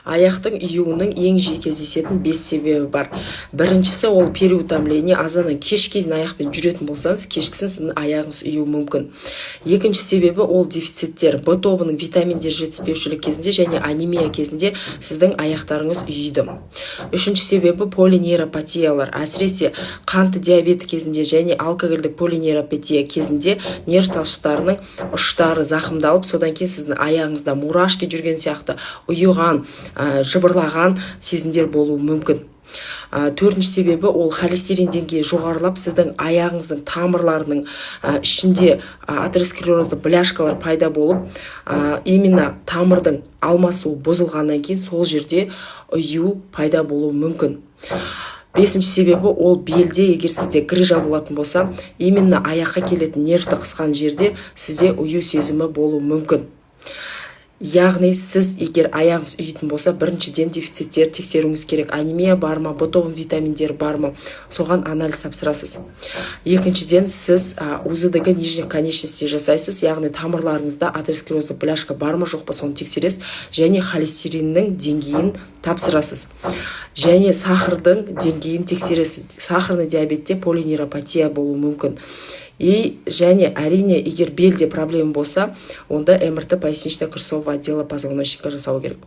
Аяқтың июінің ең жиі кездесетін 5 себебі бар. Біріншісі ол переутомление, азаннан кешке дейін аяқпен жүретін болсаңыз, кешкісін сіздің аяғыңыз июі мүмкін. Екінші себебі ол дефициттер. В тобының витаминдер жетіспеушілік кезінде және анемия кезінде сіздің аяқтарыңыз үйиді. Үшінші себебі полинейропатиялар. Әсіресе қанты диабеті кезінде және алкогольдік полинейропатия кезінде нерв талшықтарының ұштары зақымдалып, содан кейін сіздің аяғыңызда мурашки жүрген сияқты ұйыған, жыбырлаған сезімдер болуы мүмкін. Төртінші себебі ол холестерин деңгейі жоғарылап, сіздің аяғыңыздың тамырларының ішінде атеросклерозды бляшкалар пайда болып, именно тамырдың алмасуы бұзылғаннан кейін сол жерде ұю пайда болуы мүмкін. Бесінші себебі ол белде, егер сізде грыжа болатын болса, именно аяққа келетін нервті қысқан жерде сізде ұю сезімі болуы мүмкін. Яғни сіз егер аяғыңыз үйітін болса, біріншіден дефициттер тексеруіңіз керек. Анемия бар ма, В тобының витаминдері бар ма, соған анализ тапсырасыз. Екіншіден сіз УЗД нижних конечностей жасайсыз, яғни тамырларыңызда атеросклерозды бляшка бар ма, жоқ па, соны тексересіз, және холестериннің деңгейін тапсырасыз. Және сахардың деңгейін тексересіз. Сахарный диабетте полинейропатия болуы мүмкін. Және әрине, егер белде проблема болса, онда МРТ пояснично-крестцового отдела позвоночника жасау керек.